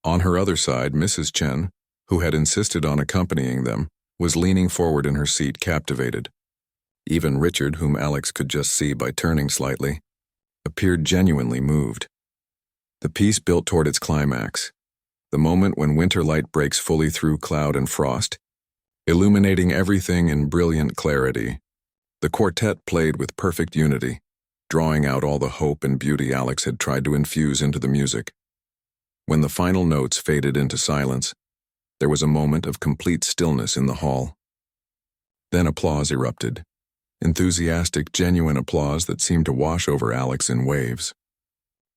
On her other side, Mrs. Chen, who had insisted on accompanying them, was leaning forward in her seat, captivated. Even Richard, whom Alex could just see by turning slightly, appeared genuinely moved. The piece built toward its climax, the moment when winter light breaks fully through cloud and frost, illuminating everything in brilliant clarity. The quartet played with perfect unity, drawing out all the hope and beauty Alex had tried to infuse into the music. When the final notes faded into silence, there was a moment of complete stillness in the hall. Then applause erupted, enthusiastic, genuine applause that seemed to wash over Alex in waves.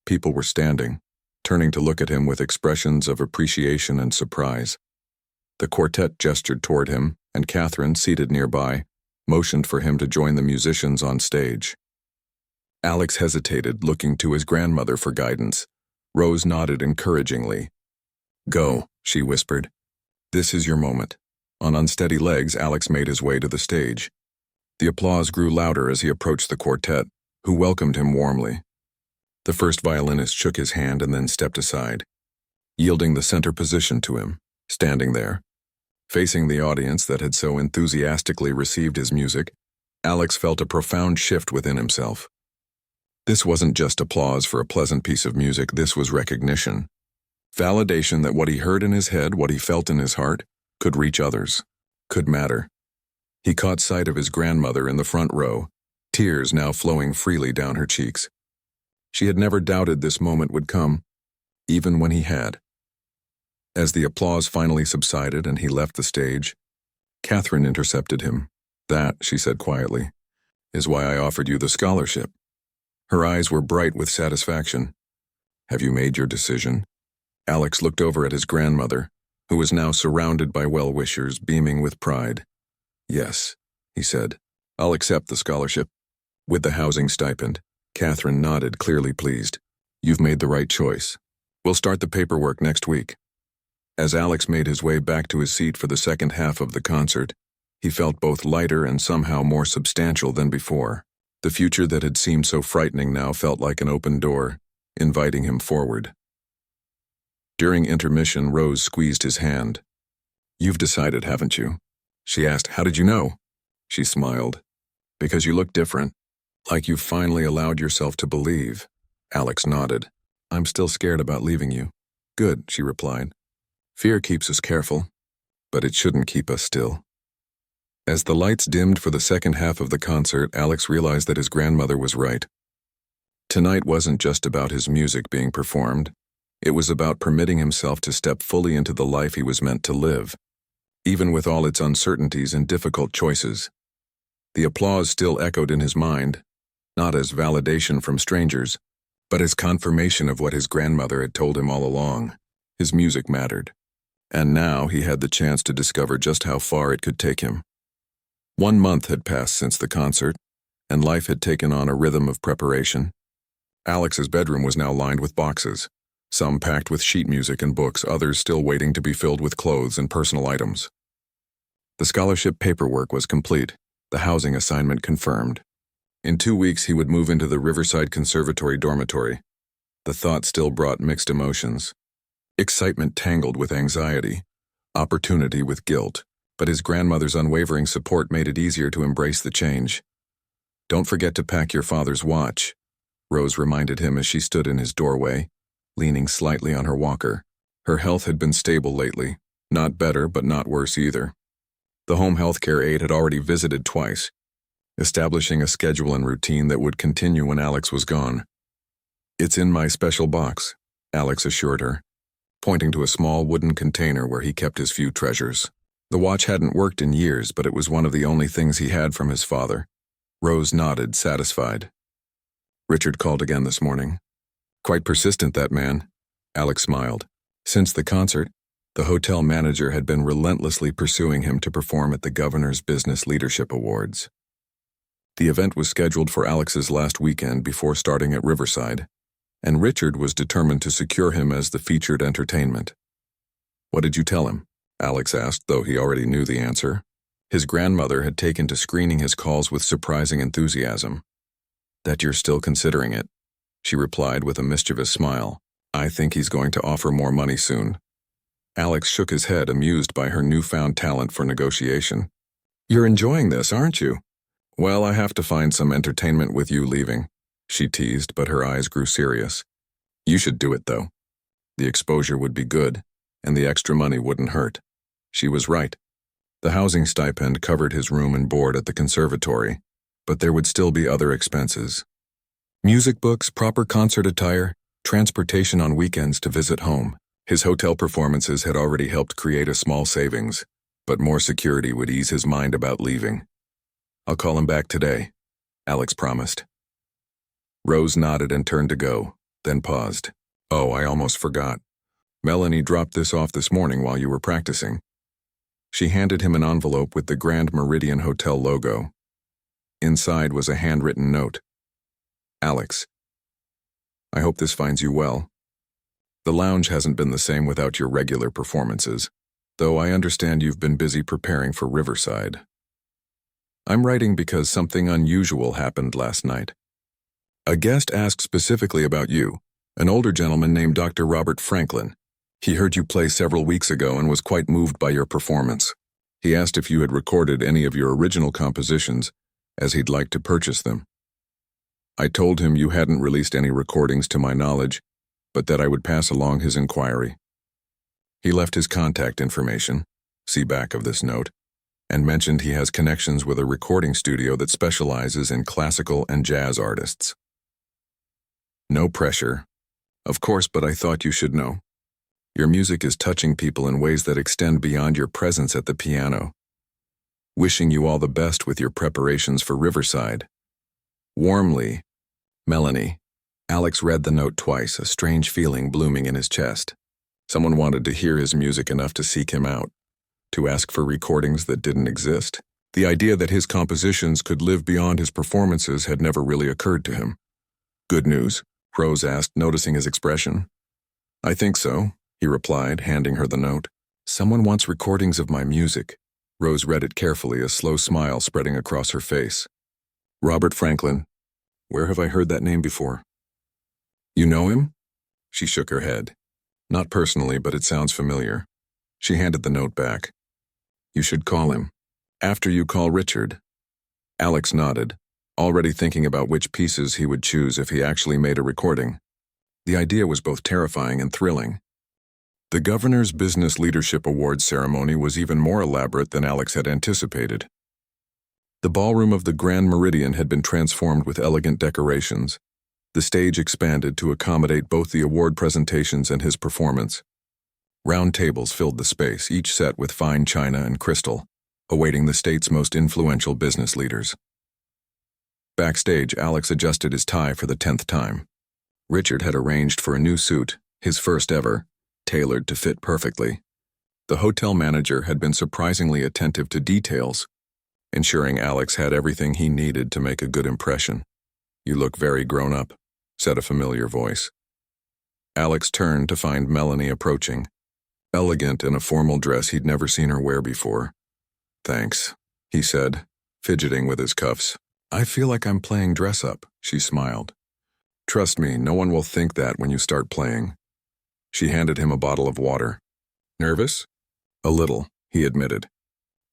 People were standing, turning to look at him with expressions of appreciation and surprise. The quartet gestured toward him, and Catherine, seated nearby, motioned for him to join the musicians on stage. Alex hesitated, looking to his grandmother for guidance. Rose nodded encouragingly. "Go," she whispered. "This is your moment." On unsteady legs, Alex made his way to the stage. The applause grew louder as he approached the quartet, who welcomed him warmly. The first violinist shook his hand and then stepped aside, yielding the center position to him, standing there. Facing the audience that had so enthusiastically received his music, Alex felt a profound shift within himself. This wasn't just applause for a pleasant piece of music, this was recognition. Validation that what he heard in his head, what he felt in his heart, could reach others, could matter. He caught sight of his grandmother in the front row, tears now flowing freely down her cheeks. She had never doubted this moment would come, even when he had. As the applause finally subsided and he left the stage, Catherine intercepted him. "That," she said quietly, "is why I offered you the scholarship." Her eyes were bright with satisfaction. "Have you made your decision?" Alex looked over at his grandmother, who was now surrounded by well-wishers, beaming with pride. "Yes," he said. "I'll accept the scholarship. With the housing stipend." Catherine nodded, clearly pleased. "You've made the right choice. We'll start the paperwork next week." As Alex made his way back to his seat for the second half of the concert, he felt both lighter and somehow more substantial than before. The future that had seemed so frightening now felt like an open door, inviting him forward. During intermission, Rose squeezed his hand. "You've decided, haven't you?" She asked. "How did you know?" She smiled. "Because you look different. Like you've finally allowed yourself to believe." Alex nodded. "I'm still scared about leaving you." "Good," she replied. "Fear keeps us careful, but it shouldn't keep us still." As the lights dimmed for the second half of the concert, Alex realized that his grandmother was right. Tonight wasn't just about his music being performed. It was about permitting himself to step fully into the life he was meant to live, even with all its uncertainties and difficult choices. The applause still echoed in his mind, not as validation from strangers, but as confirmation of what his grandmother had told him all along. His music mattered. And now he had the chance to discover just how far it could take him. 1 month had passed since the concert, and life had taken on a rhythm of preparation. Alex's bedroom was now lined with boxes, some packed with sheet music and books, others still waiting to be filled with clothes and personal items. The scholarship paperwork was complete, the housing assignment confirmed. In 2 weeks he would move into the Riverside Conservatory dormitory. The thought still brought mixed emotions. Excitement tangled with anxiety, opportunity with guilt, but his grandmother's unwavering support made it easier to embrace the change. Don't forget to pack your father's watch, Rose reminded him as she stood in his doorway, leaning slightly on her walker. Her health had been stable lately, not better but not worse either. The home healthcare aide had already visited twice, establishing a schedule and routine that would continue when Alex was gone. It's in my special box, Alex assured her, pointing to a small wooden container where he kept his few treasures. The watch hadn't worked in years, but it was one of the only things he had from his father. Rose nodded, satisfied. Richard called again this morning. Quite persistent, that man. Alex smiled. Since the concert, the hotel manager had been relentlessly pursuing him to perform at the Governor's Business Leadership Awards. The event was scheduled for Alex's last weekend before starting at Riverside, and Richard was determined to secure him as the featured entertainment. What did you tell him? Alex asked, though he already knew the answer. His grandmother had taken to screening his calls with surprising enthusiasm. That you're still considering it, she replied with a mischievous smile. I think he's going to offer more money soon. Alex shook his head, amused by her newfound talent for negotiation. You're enjoying this, aren't you? Well, I have to find some entertainment with you leaving, she teased, but her eyes grew serious. You should do it, though. The exposure would be good, and the extra money wouldn't hurt. She was right. The housing stipend covered his room and board at the conservatory, but there would still be other expenses. Music books, proper concert attire, transportation on weekends to visit home. His hotel performances had already helped create a small savings, but more security would ease his mind about leaving. I'll call him back today, Alex promised. Rose nodded and turned to go, then paused. Oh, I almost forgot. Melanie dropped this off this morning while you were practicing. She handed him an envelope with the Grand Meridian Hotel logo. Inside was a handwritten note. Alex, I hope this finds you well. The lounge hasn't been the same without your regular performances, though I understand you've been busy preparing for Riverside. I'm writing because something unusual happened last night. A guest asked specifically about you, an older gentleman named Dr. Robert Franklin. He heard you play several weeks ago and was quite moved by your performance. He asked if you had recorded any of your original compositions, as he'd like to purchase them. I told him you hadn't released any recordings to my knowledge, but that I would pass along his inquiry. He left his contact information, see back of this note, and mentioned he has connections with a recording studio that specializes in classical and jazz artists. No pressure, of course, but I thought you should know. Your music is touching people in ways that extend beyond your presence at the piano. Wishing you all the best with your preparations for Riverside. Warmly, Melanie. Alex read the note twice, a strange feeling blooming in his chest. Someone wanted to hear his music enough to seek him out, to ask for recordings that didn't exist. The idea that his compositions could live beyond his performances had never really occurred to him. Good news? Rose asked, noticing his expression. I think so, he replied, handing her the note. Someone wants recordings of my music. Rose read it carefully, a slow smile spreading across her face. Robert Franklin. Where have I heard that name before? You know him? She shook her head. Not personally, but it sounds familiar. She handed the note back. You should call him. After you call Richard. Alex nodded, already thinking about which pieces he would choose if he actually made a recording. The idea was both terrifying and thrilling. The Governor's Business Leadership Awards ceremony was even more elaborate than Alex had anticipated. The ballroom of the Grand Meridian had been transformed with elegant decorations. The stage expanded to accommodate both the award presentations and his performance. Round tables filled the space, each set with fine china and crystal, awaiting the state's most influential business leaders. Backstage, Alex adjusted his tie for the 10th time. Richard had arranged for a new suit, his first ever, tailored to fit perfectly. The hotel manager had been surprisingly attentive to details, ensuring Alex had everything he needed to make a good impression. You look very grown up, said a familiar voice. Alex turned to find Melanie approaching, elegant in a formal dress he'd never seen her wear before. Thanks, he said, fidgeting with his cuffs. I feel like I'm playing dress-up, she smiled. Trust me, no one will think that when you start playing. She handed him a bottle of water. Nervous? A little, he admitted.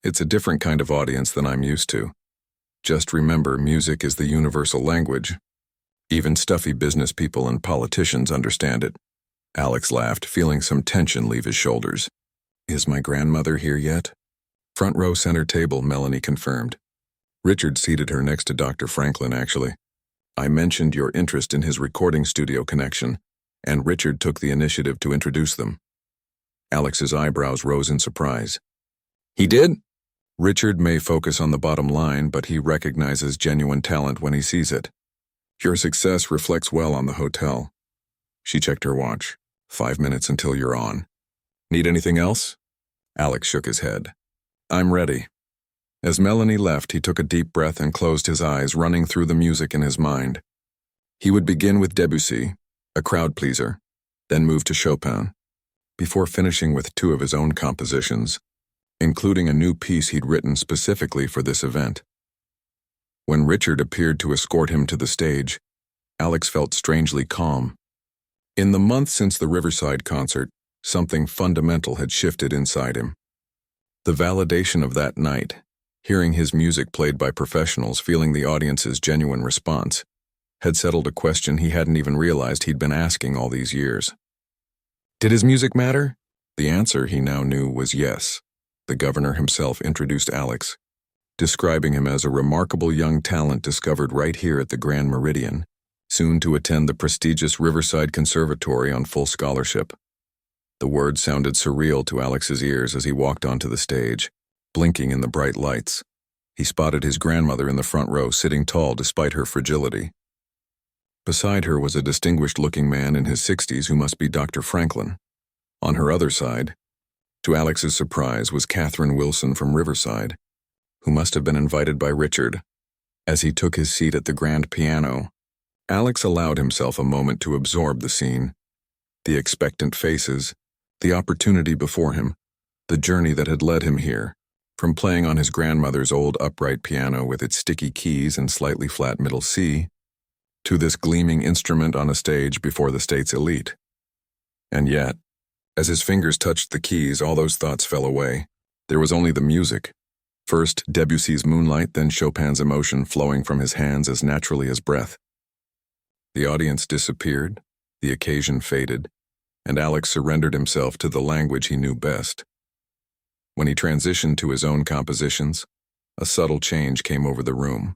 It's a different kind of audience than I'm used to. Just remember, music is the universal language. Even stuffy business people and politicians understand it. Alex laughed, feeling some tension leave his shoulders. Is my grandmother here yet? Front row center table, Melanie confirmed. Richard seated her next to Dr. Franklin, actually. I mentioned your interest in his recording studio connection, and Richard took the initiative to introduce them. Alex's eyebrows rose in surprise. He did? Richard may focus on the bottom line, but he recognizes genuine talent when he sees it. Your success reflects well on the hotel. She checked her watch. 5 minutes until you're on. Need anything else? Alex shook his head. I'm ready. As Melanie left, he took a deep breath and closed his eyes, running through the music in his mind. He would begin with Debussy, a crowd pleaser, then move to Chopin, before finishing with 2 of his own compositions, including a new piece he'd written specifically for this event. When Richard appeared to escort him to the stage, Alex felt strangely calm. In the month since the Riverside concert, something fundamental had shifted inside him. The validation of that night, hearing his music played by professionals, feeling the audience's genuine response, had settled a question he hadn't even realized he'd been asking all these years. Did his music matter? The answer, he now knew, was yes. The governor himself introduced Alex, describing him as a remarkable young talent discovered right here at the Grand Meridian, soon to attend the prestigious Riverside Conservatory on full scholarship. The words sounded surreal to Alex's ears as he walked onto the stage, blinking in the bright lights. He spotted his grandmother in the front row, sitting tall despite her fragility. Beside her was a distinguished-looking man in his 60s who must be Dr. Franklin. On her other side, to Alex's surprise, was Catherine Wilson from Riverside, who must have been invited by Richard. As he took his seat at the grand piano, Alex allowed himself a moment to absorb the scene. The expectant faces, the opportunity before him, the journey that had led him here, from playing on his grandmother's old upright piano with its sticky keys and slightly flat middle C, to this gleaming instrument on a stage before the state's elite. And yet, as his fingers touched the keys, all those thoughts fell away. There was only the music. First Debussy's Moonlight, then Chopin's Emotion flowing from his hands as naturally as breath. The audience disappeared, the occasion faded, and Alex surrendered himself to the language he knew best. When he transitioned to his own compositions, a subtle change came over the room.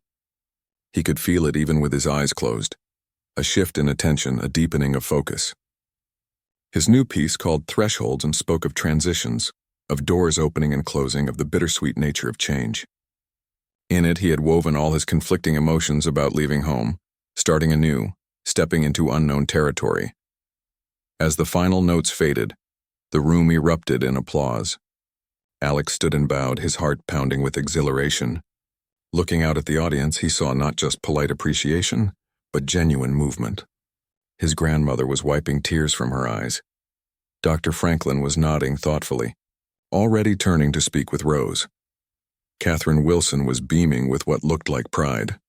He could feel it even with his eyes closed, a shift in attention, a deepening of focus. His new piece called Thresholds and spoke of transitions, of doors opening and closing, of the bittersweet nature of change. In it, he had woven all his conflicting emotions about leaving home, starting anew, stepping into unknown territory. As the final notes faded, the room erupted in applause. Alex stood and bowed, his heart pounding with exhilaration. Looking out at the audience, he saw not just polite appreciation, but genuine movement. His grandmother was wiping tears from her eyes. Dr. Franklin was nodding thoughtfully, already turning to speak with Rose. Catherine Wilson was beaming with what looked like pride.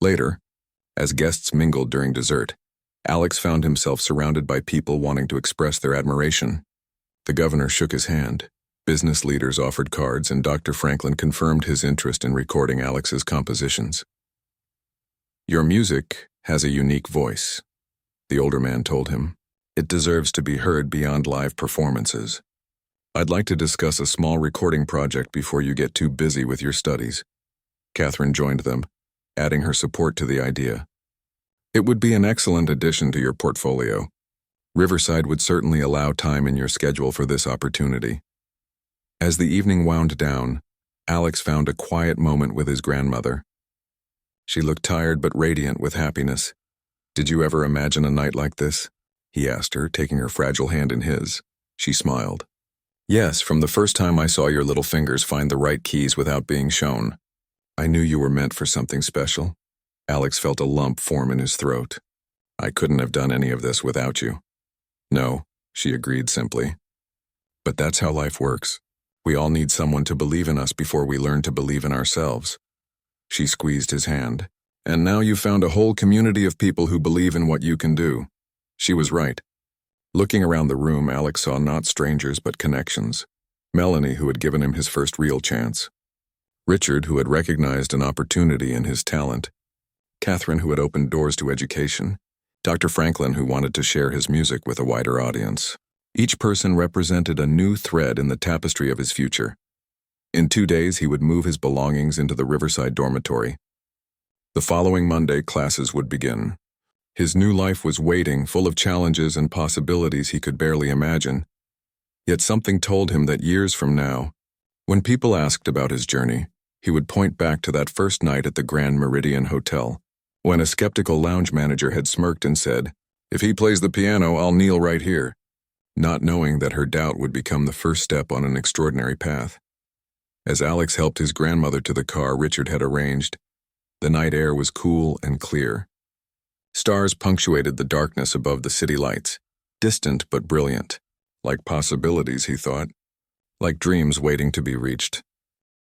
Later, as guests mingled during dessert, Alex found himself surrounded by people wanting to express their admiration. The governor shook his hand. Business leaders offered cards, and Dr. Franklin confirmed his interest in recording Alex's compositions. Your music has a unique voice, the older man told him. It deserves to be heard beyond live performances. I'd like to discuss a small recording project before you get too busy with your studies. Catherine joined them, adding her support to the idea. It would be an excellent addition to your portfolio. Riverside would certainly allow time in your schedule for this opportunity. As the evening wound down, Alex found a quiet moment with his grandmother. She looked tired but radiant with happiness. Did you ever imagine a night like this? He asked her, taking her fragile hand in his. She smiled. Yes, from the first time I saw your little fingers find the right keys without being shown. I knew you were meant for something special. Alex felt a lump form in his throat. I couldn't have done any of this without you. No, she agreed simply. But that's how life works. We all need someone to believe in us before we learn to believe in ourselves. She squeezed his hand. And now you've found a whole community of people who believe in what you can do. She was right. Looking around the room, Alex saw not strangers but connections. Melanie, who had given him his first real chance. Richard, who had recognized an opportunity in his talent. Catherine, who had opened doors to education. Dr. Franklin, who wanted to share his music with a wider audience. Each person represented a new thread in the tapestry of his future. In 2 days, he would move his belongings into the Riverside dormitory. The following Monday, classes would begin. His new life was waiting, full of challenges and possibilities he could barely imagine. Yet something told him that years from now, when people asked about his journey, he would point back to that first night at the Grand Meridian Hotel, when a skeptical lounge manager had smirked and said, "If he plays the piano, I'll kneel right here," not knowing that her doubt would become the first step on an extraordinary path. As Alex helped his grandmother to the car Richard had arranged, the night air was cool and clear. Stars punctuated the darkness above the city lights, distant but brilliant, like possibilities, he thought, like dreams waiting to be reached.